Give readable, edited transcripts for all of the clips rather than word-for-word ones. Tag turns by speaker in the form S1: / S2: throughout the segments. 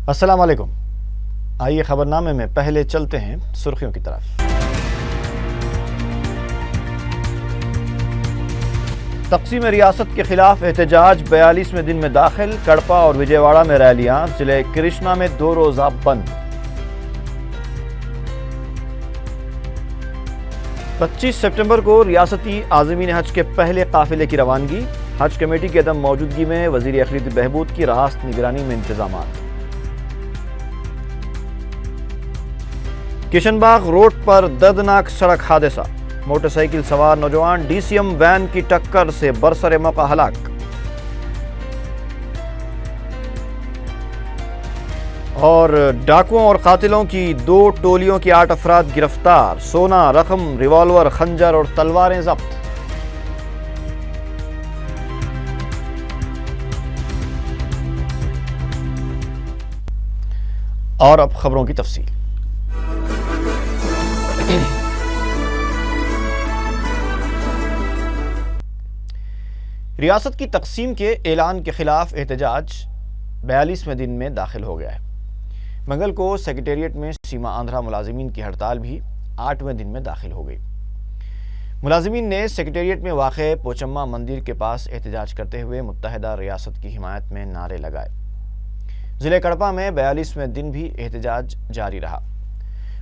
S1: السلام علیکم۔ آئیے خبرنامے میں پہلے چلتے ہیں سرخیوں کی طرف۔ تقسیم ریاست کے خلاف احتجاج 42ویں دن میں داخل، کڑپا اور وجے واڑہ میں ریلیاں، ضلع کرشنا میں 2 روزہ بند۔ 25 ستمبر کو ریاستی عازمین حج کے پہلے قافلے کی روانگی، حج کمیٹی کی عدم موجودگی میں وزیر اقلیتی بہبود کی راست نگرانی میں انتظامات۔ کشن باغ روڈ پر دردناک سڑک حادثہ، موٹر سائیکل سوار نوجوان ڈی سی ایم وین کی ٹکر سے برسر موقع ہلاک۔ اور ڈاکوؤں اور قاتلوں کی 2 ٹولیوں کی 8 افراد گرفتار، سونا، رقم، ریوالور، خنجر اور تلواریں ضبط۔ اور اب خبروں کی تفصیل۔ ریاست کی تقسیم کے اعلان کے خلاف احتجاج 42ویں دن میں داخل ہو گیا ہے۔ منگل کو سیکریٹریٹ میں سیما آندھرا ملازمین کی ہڑتال بھی 8ویں دن میں داخل ہو گئی۔ ملازمین نے سیکریٹریٹ میں واقع پوچمہ مندر کے پاس احتجاج کرتے ہوئے متحدہ ریاست کی حمایت میں نعرے لگائے۔ ضلع کڑپا میں 42ویں دن بھی احتجاج جاری رہا۔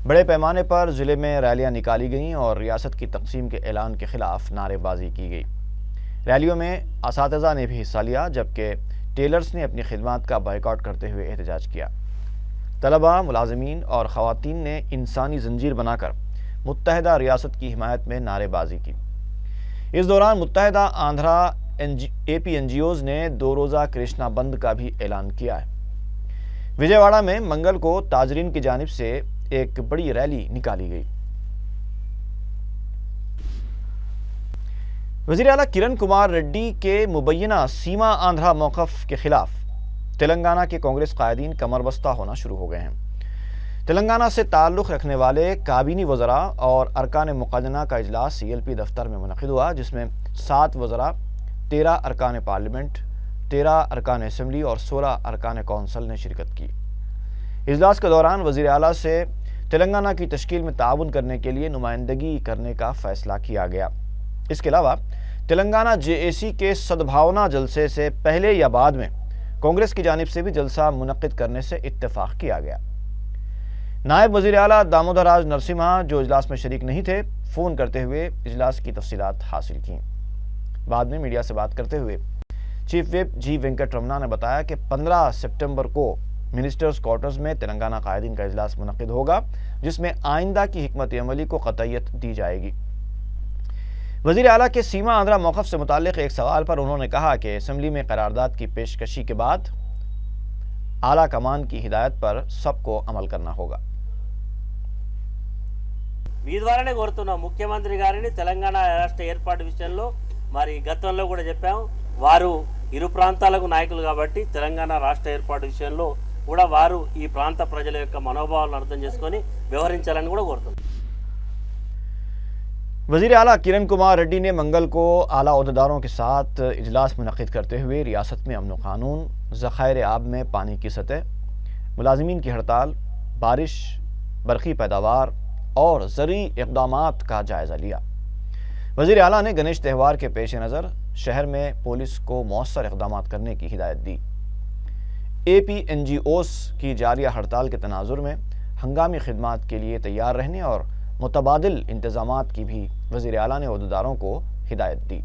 S1: بڑے پیمانے پر ضلع میں ریلیاں نکالی گئیں اور ریاست کی تقسیم کے اعلان کے خلاف نعرے بازی کی گئی۔ ریلیوں میں اساتذہ نے بھی حصہ لیا، جبکہ ٹیلرز نے اپنی خدمات کا بائیکاٹ کرتے ہوئے احتجاج کیا۔ طلباء، ملازمین اور خواتین نے انسانی زنجیر بنا کر متحدہ ریاست کی حمایت میں نعرے بازی کی۔ اس دوران متحدہ آندھرا اے پی این جی اوز نے 2 روزہ کرشنا بند کا بھی اعلان کیا ہے۔ وجے واڑہ میں منگل کو تاجرین کی جانب سے ایک بڑی ریلی نکالی گئی۔ وزیر اعلیٰ کرن کمار ریڈی کے مبینہ سیما آندھرا موقف کے خلاف تلنگانہ کے کانگریس قائدین کمر بستہ ہونا شروع ہو گئے ہیں۔ تلنگانہ سے تعلق رکھنے والے کابینی وزراء اور ارکان مقننہ کا اجلاس سی ایل پی دفتر میں منعقد ہوا، جس میں 7 وزراء، 13 ارکان پارلیمنٹ، 13 ارکان اسمبلی اور 16 ارکان کونسل نے شرکت کی۔ اجلاس کے دوران وزیر اعلیٰ سے تلنگانہ کی تشکیل میں تعاون کرنے کے لیے نمائندگی کرنے کا فیصلہ کیا گیا۔ اس کے علاوہ تلنگانہ جے اے سی کے سدبھاونا جلسے سے پہلے یا بعد میں کانگریس کی جانب سے بھی جلسہ منعقد کرنے سے اتفاق کیا گیا۔ نائب وزیر اعلیٰ دامودر راج نرسمہا، جو اجلاس میں شریک نہیں تھے، فون کرتے ہوئے اجلاس کی تفصیلات حاصل کیں۔ بعد میں میڈیا سے بات کرتے ہوئے چیف وپ جی وینکٹ رمنا نے بتایا کہ 15 ستمبر کو منسٹرز کوارٹرز میں تلنگانہ قائدین کا اجلاس منعقد ہوگا، جس میں آئندہ کی حکمت عملی کو قطعیت دی جائے گی۔ وزیر اعلیٰ کے سیما آندھرا موقف سے متعلق ایک سوال پر انہوں نے کہا کہ اسمبلی میں قرارداد کی پیشکشی کے بعد اعلیٰ کمان کی ہدایت پر سب کو عمل کرنا ہوگا۔
S2: మీ ద్వారానే కోరుతున్నాం ముఖ్యమంత్రి గారిని తెలంగాణ రాష్ట్ర ఏర్పాటు విషయంలో మరి గతంలో కూడా చెప్పాము, వారు ఇరు ప్రాంతాలకు నాయకులు కాబట్టి తెలంగాణ రాష్ట్ర ఏర్పాటు విషయంలో కూడా వారు ఈ ప్రాంత ప్రజల యొక్క మనోభావాలను అర్థం చేసుకొని వ్యవహరించాలని కూడా కోరుతున్నాం۔
S1: وزیر اعلیٰ کرن کمار ریڈی نے منگل کو اعلیٰ عہدیداروں کے ساتھ اجلاس منعقد کرتے ہوئے ریاست میں امن و قانون، ذخائر آب میں پانی کی سطح، ملازمین کی ہڑتال، بارش، برقی پیداوار اور زرعی اقدامات کا جائزہ لیا۔ وزیر اعلیٰ نے گنیش تہوار کے پیش نظر شہر میں پولیس کو مؤثر اقدامات کرنے کی ہدایت دی۔ اے پی این جی اوز کی جاریہ ہڑتال کے تناظر میں ہنگامی خدمات کے لیے تیار رہنے اور متبادل انتظامات کی بھی وزیر اعلیٰ نے عہدیداروں کو ہدایت دی۔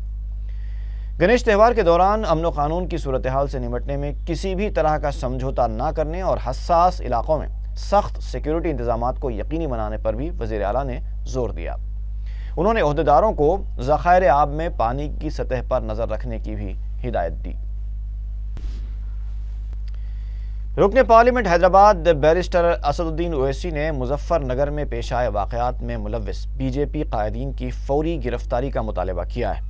S1: گنیش تہوار کے دوران امن و قانون کی صورتحال سے نمٹنے میں کسی بھی طرح کا سمجھوتا نہ کرنے اور حساس علاقوں میں سخت سیکیورٹی انتظامات کو یقینی بنانے پر بھی وزیر اعلیٰ نے زور دیا۔ انہوں نے عہدیداروں کو ذخائر آب میں پانی کی سطح پر نظر رکھنے کی بھی ہدایت دی۔ رکن پارلیمنٹ حیدرآباد بیرسٹر اسد الدین اویسی نے مظفر نگر میں پیش آئے واقعات میں ملوث بی جے پی قائدین کی فوری گرفتاری کا مطالبہ کیا ہے۔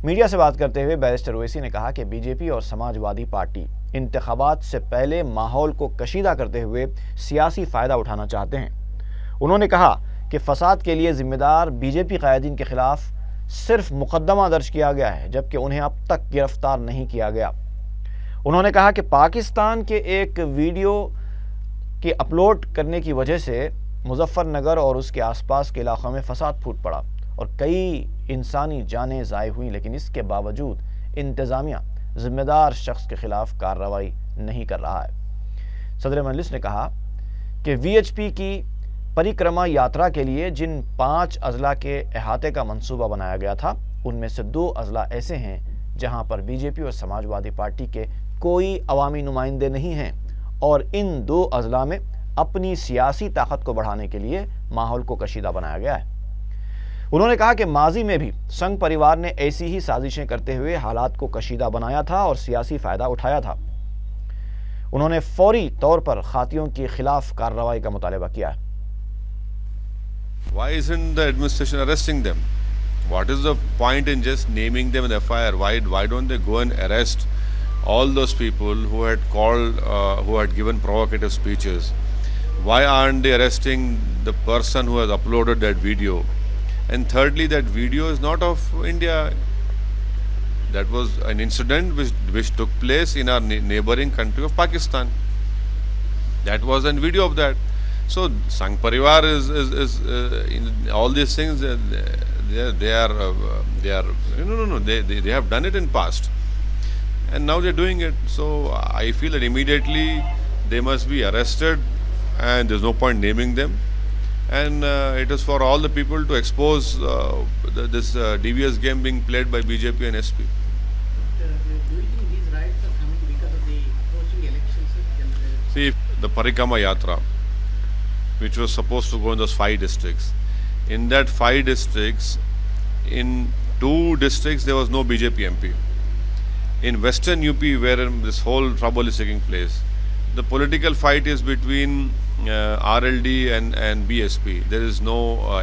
S1: میڈیا سے بات کرتے ہوئے بیرسٹر اویسی نے کہا کہ بی جے پی اور سماجوادی پارٹی انتخابات سے پہلے ماحول کو کشیدہ کرتے ہوئے سیاسی فائدہ اٹھانا چاہتے ہیں۔ انہوں نے کہا کہ فساد کے لیے ذمہ دار بی جے پی قائدین کے خلاف صرف مقدمہ درج کیا گیا ہے، جبکہ انہیں اب تک گرفتار نہیں کیا گیا۔ انہوں نے کہا کہ پاکستان کے ایک ویڈیو कि अपलोड करने की वजह से मुजफ्फर नगर और उसके आसपास के इलाक़ों में फसाद फूट पड़ा और कई इंसानी जानें ज़ाय हुई, लेकिन इसके बावजूद इंतज़ामिया ज़िम्मेदार शख्स के ख़िलाफ़ कार्रवाई नहीं कर रहा है। सदर मजलिस ने कहा कि VHP की परिक्रमा यात्रा के लिए जिन 5 अजला के अहाते का मंसूबा बनाया गया था, उनमें से 2 अजला ऐसे हैं जहां पर BJP और समाजवादी पार्टी के कोई अवामी नुमाइंदे नहीं हैं और इन 2 अजला में अपनी सियासी ताकत को बढ़ाने के लिए माहौल को कशीदा बनाया गया है। उन्होंने कहा कि माजी में भी संघ परिवार ने ऐसी ही साजिशें करते हुए हालात को कशीदा बनाया था और सियासी फायदा उठाया था। उन्होंने फौरी तौर पर खातियों के खिलाफ कार्रवाई का मुतालबा किया है।
S3: Why isn't the administration arresting them? What is the point in just naming them in the FIR? Why don't they go and arrest all those people who had called, who had given provocative speeches? Why aren't they arresting the person who has uploaded that video? And thirdly, that video is not of India. That was an incident which took place in our neighboring country of Pakistan. That was a video of that. So Sangh Parivar is in all these things. They have done it in past, and now they're doing it. So I feel that immediately they must be arrested, and there's no point naming them. And it is for all the people to expose this devious game being played by BJP and SP.
S4: Do you think these riots are coming because of the approaching elections?
S3: See, the Parikrama Yatra, which was supposed to go in those 5 districts. In that 5 districts, in 2 districts there was no BJP MP. In Western UP, where this whole trouble is taking place, the political fight is between RLD and BSP. There is no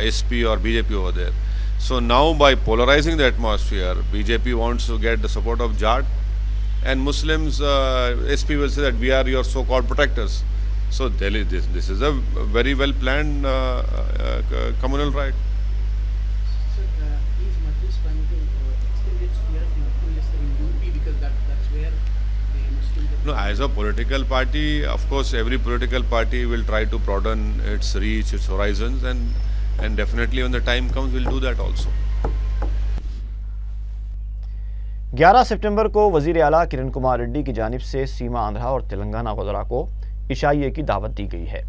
S3: SP or BJP over there. So now, by polarizing the atmosphere, BJP wants to get the support of Jat, and Muslims, SP will say that we are your so-called protectors. So Delhi, this is a very well planned communal riot.
S4: So is Majlis trying to extend its sphere of influence in UP because that's where the Muslims...
S3: No, as a political party, of course, every political party will try to broaden its reach, its horizons, and definitely when the time comes, we'll do that also.
S1: 11 सितंबर को वजीर आला किरण कुमार रेड्डी की जानिब से सीमा आंध्रा और तेलंगाना वज़रा को इशाइये की दावत दी गई है।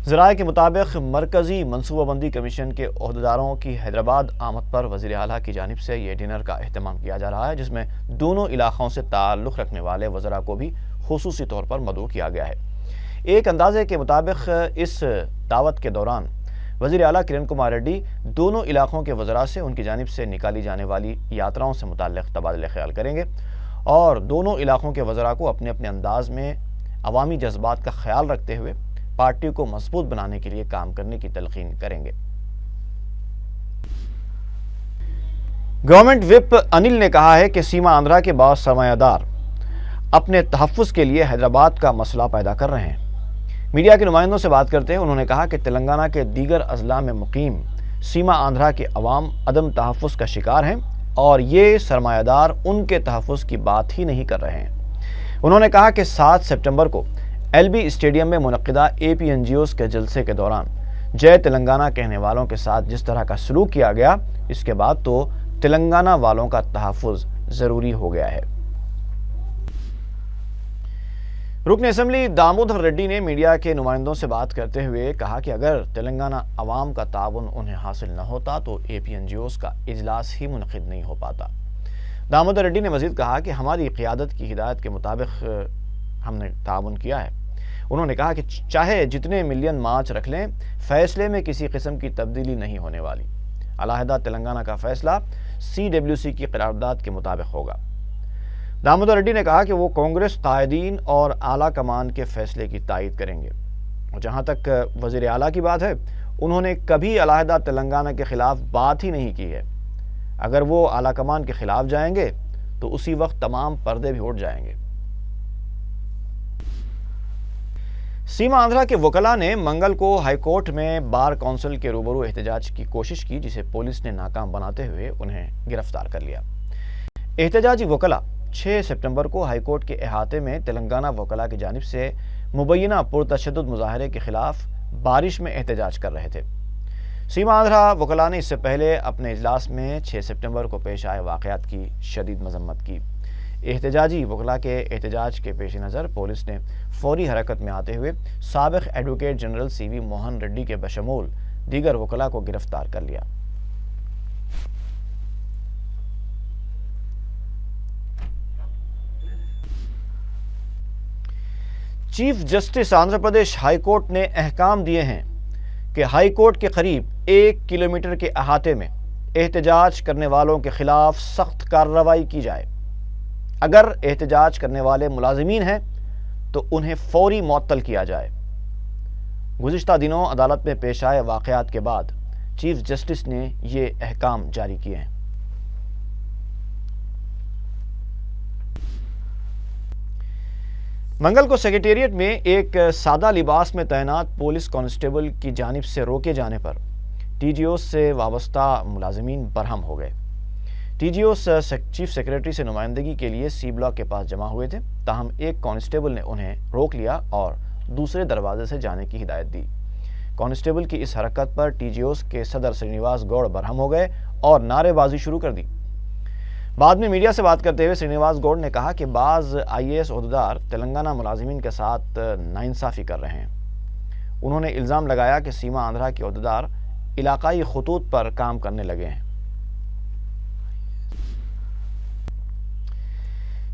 S1: ज़राए के मुताबिक मरकज़ी मनसूबाबंदी कमीशन के ओहदेदारों की हैदराबाद आमद पर वज़ीर आला की जानिब से ये डिनर का अहतमाम किया जा रहा है, जिसमें दोनों इलाक़ों से ताल्लुक़ रखने वाले वज़रा को भी खुसूसी तौर पर मदऊ किया गया है। एक अंदाज़े के मुताबिक इस दावत के दौरान वज़ीर आला किरण कुमार रेड्डी दोनों इलाक़ों के वज़रा से उनकी जानिब से निकाली जाने वाली यात्राओं से मुताल्लिक़ तबादले ख्याल करेंगे और दोनों इलाक़ों के वज़रा को अपने अपने अंदाज़ में अवामी जज्बात का ख्याल रखते हुए पार्टी को मजबूत बनाने के लिए काम करने की तलकीन करेंगे। गवर्नमेंट विप अनिल ने कहा है कि सीमा आंध्रा के बाद सरमायादार अपने तहफ़्फ़ुज़ के लिए हैदराबाद का मसला पैदा कर रहे हैं। मीडिया के नुमाइंदों से बात करते हुए उन्होंने कहा कि तेलंगाना के दीगर अजला में मुकीम सीमा आंध्रा के अवाम अदम तहफ़्फ़ुज़ का शिकार हैं और ये सरमायादार उनके तहफ़्फ़ुज़ की बात ही नहीं कर रहे हैं। उन्होंने कहा कि 7 सितंबर को LB स्टेडियम में मुनक्किदा APNGOs के जलसे के दौरान जय तेलंगाना कहने वालों के साथ जिस तरह का सलूक किया गया, इसके बाद तो तेलंगाना वालों का तहफ़्फ़ुज़ ज़रूरी हो गया है। रुकन असम्बली दामोदर रेड्डी ने मीडिया के नुमाइंदों से बात करते हुए कहा कि अगर तेलंगाना अवाम का ताउन उन्हें हासिल न होता तो APNGOs का इजलास ही मुनक़िद नहीं हो पाता। दामोदर रेड्डी ने मज़ीद कहा कि हमारी क़ियादत की हिदायत के मुताबिक हमने ताउन किया है। उन्होंने कहा कि चाहे जितने मिलियन मार्च रख लें, फ़ैसले में किसी किस्म की तब्दीली नहीं होने वाली। अलहदा तेलंगाना का फ़ैसला CWC की क़रारदाद के मुताबिक होगा। दामोदर रेड्डी ने कहा कि वो कांग्रेस कायदीन और आला कमान के फ़ैसले की तायीद करेंगे। और जहाँ तक वज़ीर आला की बात है, उन्होंने कभी अलहदा तेलंगाना के ख़िलाफ़ बात ही नहीं की है। अगर वो आला कमान के ख़िलाफ़ जाएंगे तो उसी वक्त तमाम पर्दे भी उठ जाएंगे। सीमा आंध्रा के वकला ने मंगल को हाईकोर्ट में बार काउंसिल के रूबरू एहतजाज की कोशिश की, जिसे पुलिस ने नाकाम बनाते हुए उन्हें गिरफ्तार कर लिया। एहतजाजी वकला 6 सितंबर को हाईकोर्ट के अहाते में तेलंगाना वकला की जानिब से मुबैना पुरतशद्दुद मुजाहरे के खिलाफ बारिश में एहतजाज कर रहे थे। सीमा आंध्रा वकला ने इससे पहले अपने इजलास में 6 सितंबर को पेश आए वाक़यात की शदीद मजम्मत की। एहतजाजी वकला के एहतजाज के पेश नज़र पुलिस ने फौरी हरकत में आते हुए साबिक़ advocate general CV Mohan Reddy के बशमूल दीगर वकला को गिरफ्तार कर लिया। Chief justice Andhra Pradesh high court ने अहकाम दिए हैं कि हाई कोर्ट के करीब 1 किलोमीटर के अहाते में एहतजाज करने वालों के खिलाफ सख्त कार्रवाई की जाए। अगर एहतजाज करने वाले मुलाजिमीन हैं तो उन्हें फौरी मुअत्तल किया जाए। गुज़िश्ता दिनों अदालत में पेश आए वाक़यात के बाद चीफ जस्टिस ने ये अहकाम जारी किए हैं। मंगल को सेक्रेटेरिएट में एक सादा लिबास में तैनात पुलिस कांस्टेबल की जानिब से रोके जाने पर TGOs से वाबस्ता मुलाजिमीन बरहम हो गए। TGOs चीफ सेक्रेटरी से नुमाइंदगी के लिए C ब्लॉक के पास जमा हुए थे, ताहम एक कांस्टेबल ने उन्हें रोक लिया और दूसरे दरवाजे से जाने की हिदायत दी। कांस्टेबल की इस हरकत पर TGOs के सदर श्रीनिवास गौड़ बरहम हो गए और नारेबाजी शुरू कर दी। बाद में मीडिया से बात करते हुए श्रीनिवास गौड़ ने कहा कि बाज़ IAS ओहदेदार तेलंगाना मुलाजिमीन के साथ नाइंसाफ़ी कर रहे हैं। उन्होंने इल्ज़ाम लगाया कि सीमा आंध्रा के ओहदेदार इलाकाई खतूत पर काम करने लगे हैं।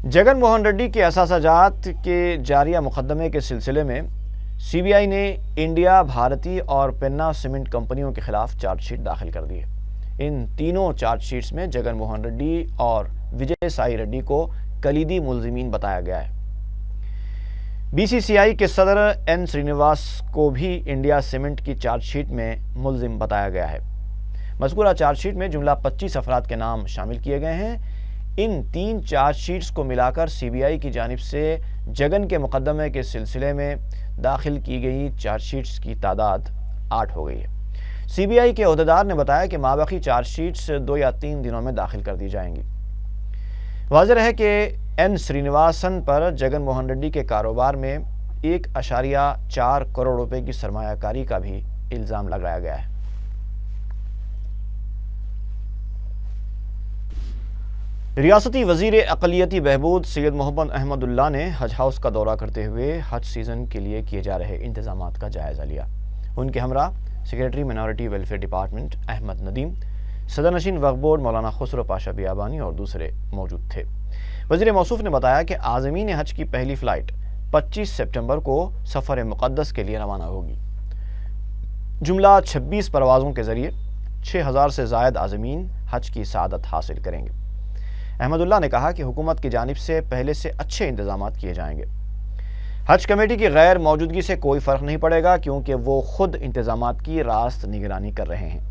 S1: जगन मोहन रेड्डी के असासाजात के जारिया मुकदमे के सिलसिले में CBI ने इंडिया, भारती और पेन्ना सीमेंट कंपनियों के खिलाफ चार्जशीट दाखिल कर दी है। इन तीनों चार्जशीट्स में जगन मोहन रेड्डी और विजय साई रेड्डी को कलीदी मुलजिमीन बताया गया है। BCCI के सदर N श्रीनिवास को भी इंडिया सीमेंट की चार्जशीट में मुलजिम बताया गया है। मज़कूरा चार्जशीट में जुमला 25 अफराद के नाम शामिल किए गए हैं। इन 3 चार्जशीट्स को मिलाकर CBI की जानिब से जगन के मुकदमे के सिलसिले में दाखिल की गई चार्जशीट्स की तादाद 8 हो गई है। CBI के ओहदेदार ने बताया कि माबाकी चार्जशीट्स 2 या 3 दिनों में दाखिल कर दी जाएंगी। वाज़ेह है कि N श्रीनिवासन पर जगन मोहन रेड्डी के कारोबार में 1.4 करोड़ रुपए की सरमायाकारी का भी इल्ज़ाम लगाया गया है। रियासती वज़ीर अक़लियती बहबूद सैयद मोहम्मद अहमदुल्लाह ने हज हाउस का दौरा करते हुए हज सीज़न के लिए किए जा रहे इंतज़ामात का जायज़ा लिया। उनके हमरा secretary minority welfare department Ahmad Nadeem, सदर नशीन वक्फ बोर्ड मौलाना खुसरो पाशा बियाबानी और दूसरे मौजूद थे। वज़ीर मौसूफ ने बताया कि आज़मीन हज की पहली फ़्लाइट 25 सितंबर को सफ़र मुक़द्दस के लिए रवाना होगी। जुमला 26 परवाज़ों के ज़रिए 6000 से ज़ायद आज़मीन हज की सआदत हासिल करेंगे। अहमदुल्लाह ने कहा कि हुकूमत की जानिब से पहले से अच्छे इंतज़ामात किए जाएंगे। हज कमेटी की गैर मौजूदगी से कोई फ़र्क नहीं पड़ेगा क्योंकि वो खुद इंतज़ामात की रास्त निगरानी कर रहे हैं।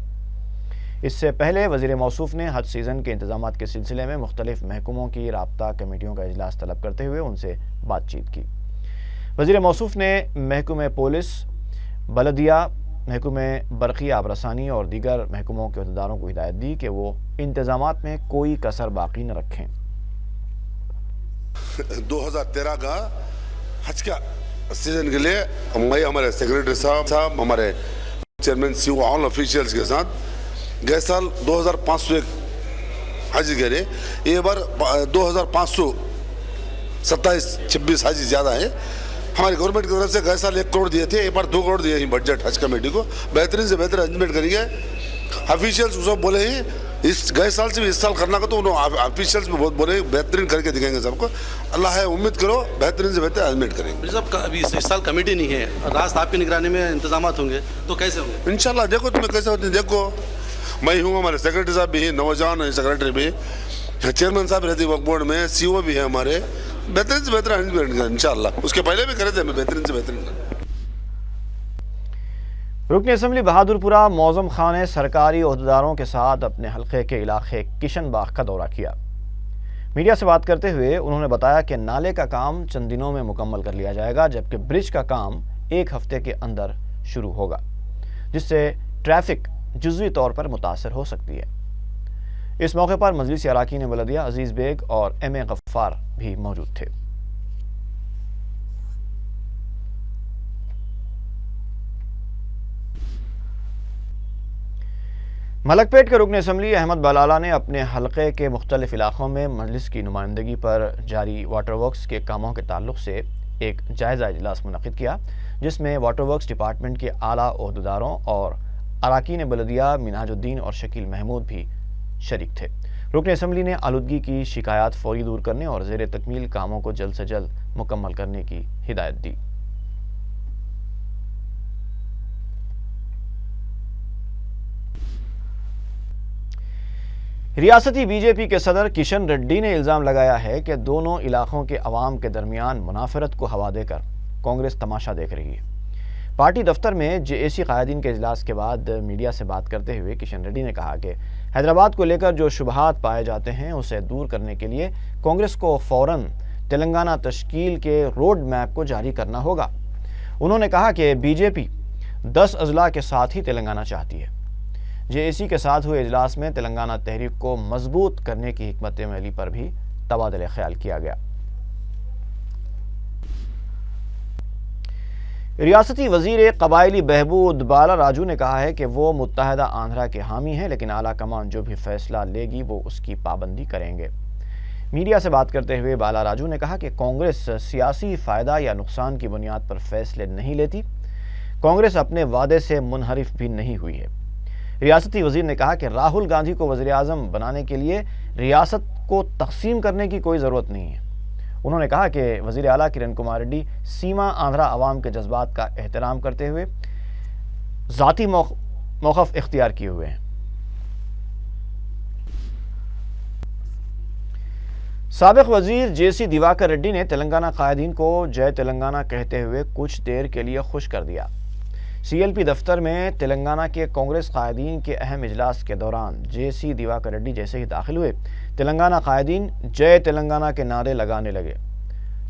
S1: इससे पहले वज़ीर मौसूफ ने हज सीज़न के इंतज़ामात के सिलसिले में मुख्तलिफ महकमों की राब्ता कमेटियों का इजलास तलब करते हुए उनसे बातचीत की। वज़ीर मौसूफ ने महकमे पुलिस, बलदिया, महकमे बरक़ी आबरसानी और दीगर महकमों के अहदेदारों को हिदायत दी कि वो इंतज़ामात में कोई कसर बाकी न रखें।
S5: 2013 का हज का सीजन के लिए मैं हमारे सेक्रेटरी साहब हमारे चेयरमैन CEO ऑल ऑफिशियल्स के साथ गए साल 2501 हज करे, ये बार 2527 हज ज़्यादा है। हमारी गवर्नमेंट की तरफ से गए साल 1 करोड़ दिए थे, एक बार 2 करोड़ दिए हैं बजट हज कमेटी को। बेहतरीन से बेहतर अरेंजमेंट करेंगे। ऑफिशियल्स सब बोले हैं इस गए साल से भी इस साल करना का, तो उन्होंने ऑफिशियल्स में बहुत बोले बेहतरीन करके दिखाएंगे सबको। अल्लाह है, उम्मीद करो बेहतरीन से बेहतर अरेंजमेंट करेंगे।
S6: सब अभी इस साल कमेटी नहीं है, रास्त आपकी निगरानी में इंतजाम होंगे तो कैसे होंगे?
S5: इंशाल्लाह देखो तुम्हें कैसे होते हैं। देखो मैं हूँ, हमारे सेक्रेटरी साहब भी हैं, नौजवान है सेक्रेटरी भी, चेयरमैन साहब रहते वक्फ बोर्ड में, CO भी है हमारे। बेहतरीन से बेहतर अरेंजमेंट करें इंशाल्लाह। उसके पहले भी करे थे, मैं बेहतरीन से बेहतरीन।
S1: रुकन असम्बली बहादुरपुरा मौज़म खान ने सरकारी ओहदेदारों के साथ अपने हल्के के इलाके किशन बाग का दौरा किया। मीडिया से बात करते हुए उन्होंने बताया कि नाले का काम चंद दिनों में मुकम्मल कर लिया जाएगा, जबकि ब्रिज का काम 1 हफ्ते के अंदर शुरू होगा, जिससे ट्रैफिक जुज़वी तौर पर मुतासर हो सकती है। इस मौके पर मजलिस अराकीन बलदिया अजीज़ बेग और MA गफ्फार भी मौजूद थे। ملک پیٹ کے رکن اسمبلی احمد بلالا نے اپنے حلقے کے مختلف علاقوں میں مجلس کی نمائندگی پر جاری واٹر ورکس کے کاموں کے تعلق سے ایک جائزہ اجلاس منعقد کیا، جس میں واٹر ورکس ڈپارٹمنٹ کے اعلیٰ عہدیداروں اور اراکین بلدیہ منہاج الدین اور شکیل محمود بھی شریک تھے۔ رکن اسمبلی نے آلودگی کی شکایات فوری دور کرنے اور زیر تکمیل کاموں کو جلد سے جلد مکمل کرنے کی ہدایت دی۔ ریاستی بی جے پی کے صدر کشن ریڈی نے الزام لگایا ہے کہ دونوں علاقوں کے عوام کے درمیان منافرت کو ہوا دے کر کانگریس تماشا دیکھ رہی ہے۔ پارٹی دفتر میں جے اے سی قائدین کے اجلاس کے بعد میڈیا سے بات کرتے ہوئے کشن ریڈی نے کہا کہ حیدرآباد کو لے کر جو شبہات پائے جاتے ہیں اسے دور کرنے کے لیے کانگریس کو فوراً تلنگانہ تشکیل کے روڈ میپ کو جاری کرنا ہوگا۔ انہوں نے کہا کہ بی جے پی 10 اضلاع کے ساتھ ہی تلنگانہ چاہتی ہے۔ جے اے سی کے ساتھ ہوئے اجلاس میں تلنگانہ تحریک کو مضبوط کرنے کی حکمت عملی پر بھی تبادلہ خیال کیا گیا۔ ریاستی وزیر قبائلی بہبود بالا راجو نے کہا ہے کہ وہ متحدہ آندھرا کے حامی ہیں، لیکن اعلیٰ کمان جو بھی فیصلہ لے گی وہ اس کی پابندی کریں گے۔ میڈیا سے بات کرتے ہوئے بالا راجو نے کہا کہ کانگریس سیاسی فائدہ یا نقصان کی بنیاد پر فیصلے نہیں لیتی۔ کانگریس اپنے وعدے سے منحرف بھی نہیں ہوئی ہے۔ ریاستی وزیر نے کہا کہ راہل گاندھی کو وزیر اعظم بنانے کے لیے ریاست کو تقسیم کرنے کی کوئی ضرورت نہیں ہے۔ انہوں نے کہا کہ وزیر اعلیٰ کرن کمار ریڈی سیما آندھرا عوام کے جذبات کا احترام کرتے ہوئے ذاتی موقف اختیار کیے ہوئے ہیں۔ سابق وزیر جے سی دیواکر ریڈی نے تلنگانہ قائدین کو جے تلنگانہ کہتے ہوئے کچھ دیر کے لیے خوش کر دیا۔ سی ایل پی دفتر میں تلنگانہ کے کانگریس قائدین کے اہم اجلاس کے دوران جے سی دیواکر ریڈی جیسے ہی داخل ہوئے، تلنگانہ قائدین جے تلنگانہ کے نعرے لگانے لگے۔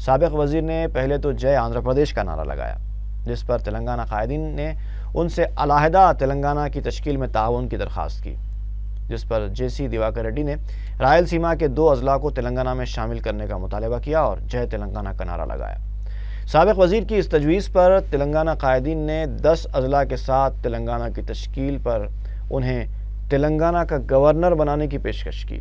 S1: سابق وزیر نے پہلے تو جے آندھرا پردیش کا نعرہ لگایا، جس پر تلنگانہ قائدین نے ان سے علیحدہ تلنگانہ کی تشکیل میں تعاون کی درخواست کی، جس پر جے سی دیواکر ریڈی نے رائل سیما کے 2 اضلاع کو تلنگانہ میں شامل کرنے کا مطالبہ کیا اور جے تلنگانہ کا نعرہ لگایا۔ سابق وزیر کی اس تجویز پر تلنگانہ قائدین نے 10 اضلاع کے ساتھ تلنگانہ کی تشکیل پر انہیں تلنگانہ کا گورنر بنانے کی پیشکش کی۔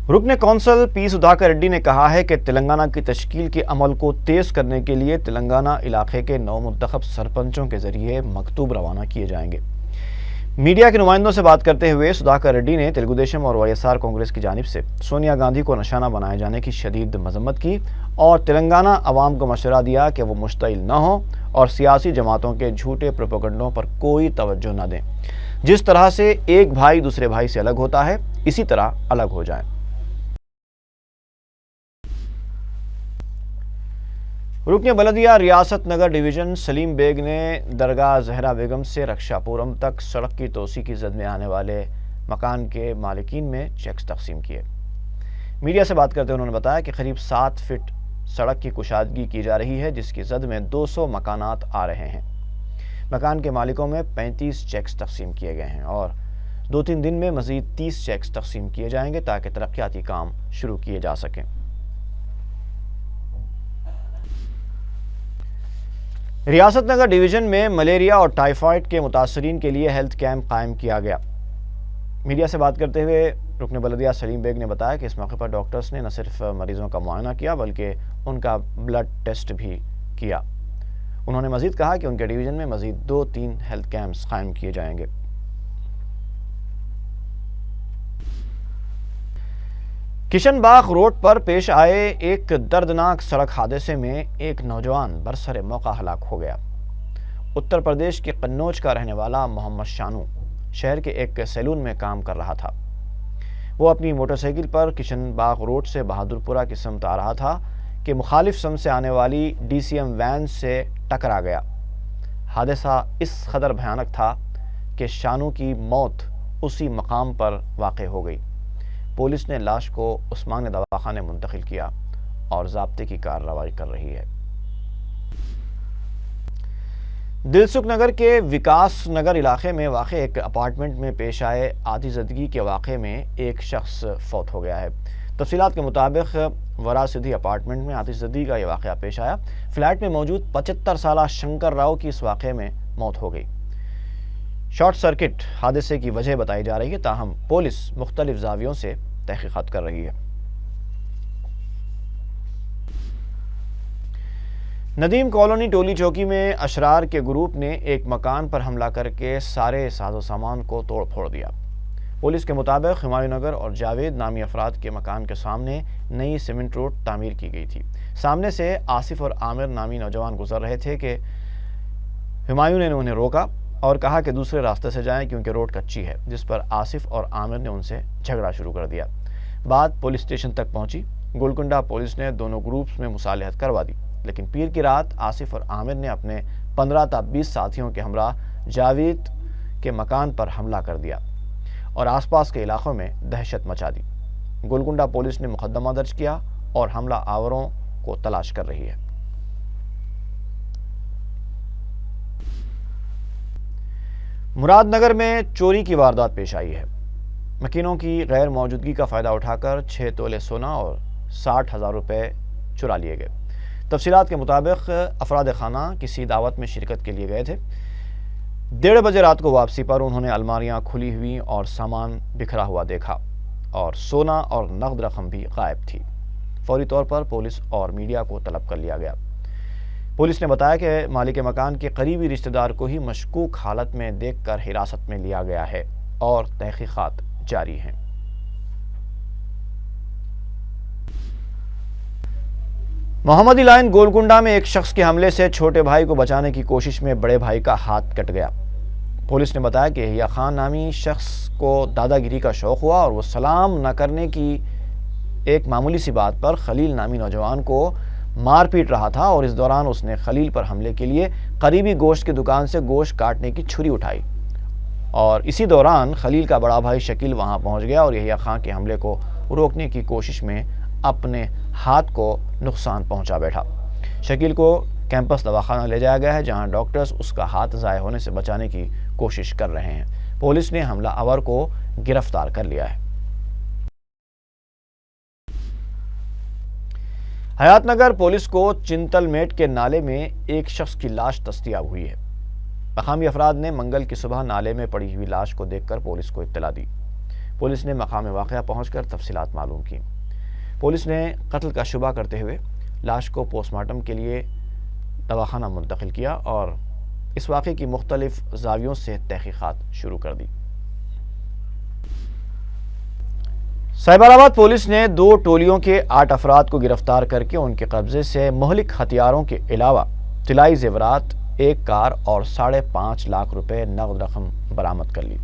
S1: رکن کونسل پی سدھاکر ریڈی نے کہا ہے کہ تلنگانہ کی تشکیل کے عمل کو تیز کرنے کے لیے تلنگانہ علاقے کے نو منتخب سرپنچوں کے ذریعے مکتوب روانہ کیے جائیں گے۔ میڈیا کے نمائندوں سے بات کرتے ہوئے سدھاکر ریڈی نے تلگو دیشم اور وائی ایس آر کانگریس کی جانب سے سونیا گاندھی کو نشانہ بنائے جانے کی شدید مذمت کی اور تلنگانہ عوام کو مشورہ دیا کہ وہ مشتعل نہ ہوں اور سیاسی جماعتوں کے جھوٹے پروپیگنڈوں پر کوئی توجہ نہ دیں۔ جس طرح سے ایک بھائی دوسرے بھائی سے الگ ہوتا ہے، اسی طرح الگ ہو جائیں۔ رکن بلدیہ ریاست نگر ڈویژن سلیم بیگ نے درگاہ زہرا بیگم سے رکشا پورم تک سڑک کی توسیع کی زد میں آنے والے مکان کے مالکین میں چیکس تقسیم کیے۔ میڈیا سے بات کرتے ہوئے انہوں نے بتایا کہ قریب 7 فٹ سڑک کی کشادگی کی جا رہی ہے، جس کی زد میں 200 مکانات آ رہے ہیں۔ مکان کے مالکوں میں 35 چیکس تقسیم کیے گئے ہیں اور 2-3 دن میں مزید 30 چیکس تقسیم کیے جائیں گے تاکہ ترقیاتی کام شروع کیے جا سکیں۔ ریاست نگر ڈویژن میں ملیریا اور ٹائیفائڈ کے متاثرین کے لیے ہیلتھ کیمپ قائم کیا گیا۔ میڈیا سے بات کرتے ہوئے رکن بلدیہ سلیم بیگ نے بتایا کہ اس موقع پر ڈاکٹرز نے نہ صرف مریضوں کا معائنہ کیا بلکہ ان کا بلڈ ٹیسٹ بھی کیا۔ انہوں نے مزید کہا کہ ان کے ڈویژن میں مزید 2-3 ہیلتھ کیمپس قائم کیے جائیں گے۔ کشن باغ روڈ پر پیش آئے ایک دردناک سڑک حادثے میں ایک نوجوان برسر موقع ہلاک ہو گیا۔ اتر پردیش کے قنوج کا رہنے والا محمد شانو شہر کے ایک سیلون میں کام کر رہا تھا۔ وہ اپنی موٹر سائیکل پر کشن باغ روڈ سے بہادر پورہ کی سمت آ رہا تھا کہ مخالف سمت سے آنے والی ڈی سی ایم وین سے ٹکرا گیا۔ حادثہ اس قدر بھیانک تھا کہ شانو کی موت اسی مقام پر واقع ہو گئی۔ پولیس نے لاش کو عثمانیہ دواخانے منتقل کیا اور ضابطے کی کارروائی کر رہی ہے۔ دلسکھ نگر کے وکاس نگر علاقے میں واقع ایک اپارٹمنٹ میں پیش آئے آتش زدگی کے واقعے میں ایک شخص فوت ہو گیا ہے۔ تفصیلات کے مطابق وراسدھی اپارٹمنٹ میں آتش زدگی کا یہ واقعہ پیش آیا۔ فلیٹ میں موجود 75 سالہ شنکر راؤ کی اس واقعے میں मौत हो गई। शॉर्ट सर्किट हादसे की वजह बताई जा रही है, ताहम पुलिस मुख्तलिफ जावियों से तहकीकात कर रही है। नदीम कॉलोनी टोली चौकी में अशरार के ग्रुप ने एक मकान पर हमला करके सारे साजो सामान को तोड़ फोड़ दिया। पुलिस के मुताबिक हुमायूं नगर और जावेद नामी अफराद के मकान के सामने नई सीमेंट रोड तामीर की गई थी। सामने से आसिफ और आमिर नामी नौजवान गुजर रहे थे कि हुमायूं ने उन्हें रोका और कहा कि दूसरे रास्ते से जाएं क्योंकि रोड कच्ची है, जिस पर आसिफ और आमिर ने उनसे झगड़ा शुरू कर दिया। बात पुलिस स्टेशन तक पहुंची। गोलकुंडा पुलिस ने दोनों ग्रुप्स में मुसालहत करवा दी, लेकिन पीर की रात आसिफ और आमिर ने अपने 15 ta 20 साथियों के हमरा जावेद के मकान पर हमला कर दिया और आसपास के इलाकों में दहशत मचा दी। गोलकुंडा पुलिस ने मुकदमा दर्ज किया और हमला आवरों को तलाश कर रही है। मुरादनगर में चोरी की वारदात पेश आई है। मकीनों की गैर मौजूदगी का फ़ायदा उठाकर 6 तोले सोना और 60,000 रुपये चुरा लिए गए। तफसीलात के मुताबिक अफराद खाना किसी दावत में शिरकत के लिए गए थे। 1:30 बजे रात को वापसी पर उन्होंने अलमारियां खुली हुई और सामान बिखरा हुआ देखा और सोना और नकद रकम भी गायब थी। फौरी तौर पर पुलिस और मीडिया को तलब कर लिया गया। पुलिस ने बताया कि मालिक मकान के करीबी रिश्तेदार को ही मशकूक हालत में देखकर हिरासत में लिया गया है और तहकीकात जारी हैं। मोहम्मदी लाइन गोलकुंडा में एक शख्स के हमले से छोटे भाई को बचाने की कोशिश में बड़े भाई का हाथ कट गया। पुलिस ने बताया कि यहिया खान नामी शख्स को दादागिरी का शौक हुआ और वो सलाम न करने की एक मामूली सी बात पर खलील नामी नौजवान को मार पीट रहा था और इस दौरान उसने खलील पर हमले के लिए करीबी गोश्त की दुकान से गोश्त काटने की छुरी उठाई और इसी दौरान खलील का बड़ा भाई शकील वहां पहुंच गया और यहिया खान के हमले को रोकने की कोशिश में अपने हाथ को नुकसान पहुंचा बैठा। शकील को कैंपस दवाखाना ले जाया गया है, जहां डॉक्टर्स उसका हाथ ज़ाय होने से बचाने की कोशिश कर रहे हैं। पुलिस ने हमला आवर को गिरफ्तार कर लिया है। हयातनगर पुलिस को चिंतलमेट के नाले में एक शख्स की लाश दस्तयाब हुई है। मकामी अफराद ने मंगल की सुबह नाले में पड़ी हुई लाश को देखकर पुलिस को इत्तला दी। पुलिस ने मकाम वाक़या पहुंचकर तफसीलात मालूम की। पुलिस ने कत्ल का शुबा करते हुए लाश को पोस्टमार्टम के लिए दवाखाना मुंतकिल किया और इस वाक़े की मुख्तलिफ ज़ावियों से तहकीकात शुरू कर दी। साइबराबाद पुलिस ने 2 टोलियों के 8 अफराद को गिरफ्तार करके उनके कब्जे से मुहलिक हथियारों के अलावा तिलाई जेवरात, 1 कार और 5.5 लाख रुपए नकद रकम बरामद कर ली।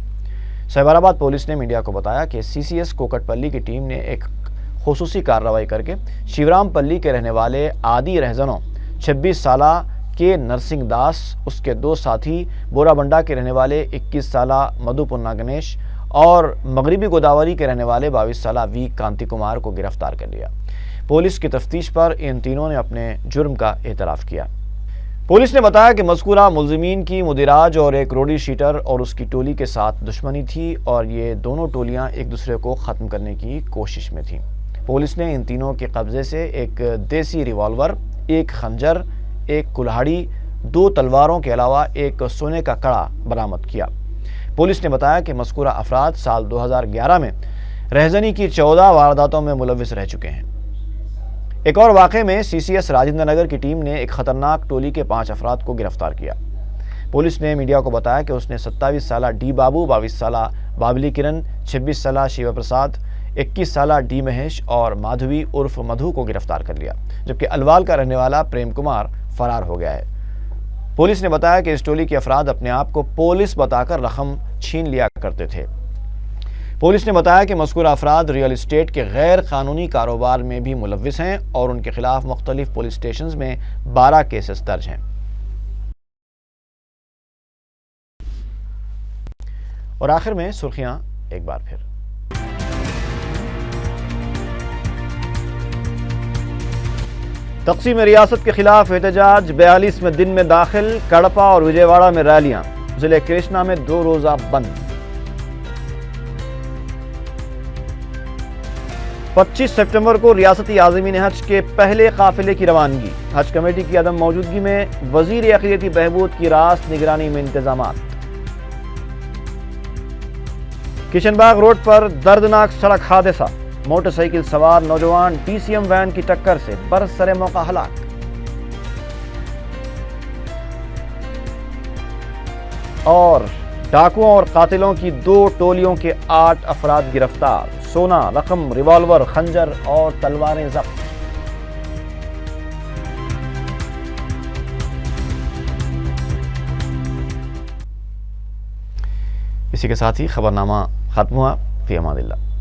S1: साइबराबाद पुलिस ने मीडिया को बताया कि CCS कोकटपल्ली की टीम ने एक खुसूसी कार्रवाई करके शिवरामपल्ली के रहने वाले आदि रहजनों 26 साला के नरसिंह दास, उसके 2 साथी बोराबंडा के रहने वाले 21 साला मधुपुन्ना गणेश और मगरिबी गोदावरी के रहने वाले 22 साला वी कांति कुमार को गिरफ्तार कर लिया। पुलिस की तफ्तीश पर इन तीनों ने अपने जुर्म का एतराफ़ किया। पुलिस ने बताया कि मज़कूरा मुल्ज़िमीन की मुदिराज और एक रोडी शीटर और उसकी टोली के साथ दुश्मनी थी और ये दोनों टोलियां एक दूसरे को ख़त्म करने की कोशिश में थीं। पुलिस ने इन तीनों के कब्ज़े से एक देसी रिवॉल्वर, 1 खंजर, 1 कुल्हाड़ी, 2 तलवारों के अलावा एक सोने का कड़ा बरामद किया। पुलिस ने बताया कि मज़कूरा अफराद साल 2011 में रहजनी की 14 वारदातों में मुलव्विस रह चुके हैं। एक और वाक़े में CCS राजेंद्र नगर की टीम ने एक ख़तरनाक टोली के 5 अफराद को गिरफ्तार किया। पुलिस ने मीडिया को बताया कि उसने 27 साला डी बाबू, 22 साला बाबली किरण, 26 साला शिव प्रसाद, 21 साला डी महेश और माधवी उर्फ मधु को गिरफ्तार कर लिया, जबकि अलवाल का रहने वाला प्रेम कुमार फरार हो गया है। पुलिस ने बताया कि इस टोली के अफराद अपने आप को पुलिस बताकर रकम छीन लिया करते थे। पुलिस ने बताया कि मज़कूरा अफराद रियल इस्टेट के गैर कानूनी कारोबार में भी मुलव्विस हैं और उनके खिलाफ मुख्तलिफ पुलिस स्टेशन में 12 केसेस दर्ज हैं। और आखिर में सुर्खियां एक बार फिर। तक़सीम रियासत के खिलाफ एहतजाज 42वें दिन में दाखिल। कड़पा और विजयवाड़ा में रैलियां। जिले कृष्णा में 2 रोज़ा बंद। 25 सितंबर को रियासती आज़मीन हज के पहले काफिले की रवानगी। हज कमेटी की अदम मौजूदगी में वजीर अक़लियती बहबूद की रास्त निगरानी में इंतजामात। किशनबाग रोड पर दर्दनाक सड़क हादसा, मोटरसाइकिल सवार नौजवान टीसीएम वैन की टक्कर से बरसरे मौका हलाक। और डाकुओं और कातिलों की 2 टोलियों के 8 अफराद गिरफ्तार, सोना, रकम, रिवॉल्वर, खंजर और तलवारें जब्त। इसी के साथ ही खबरनामा खत्म हुआ। फी अमानिल्लाह।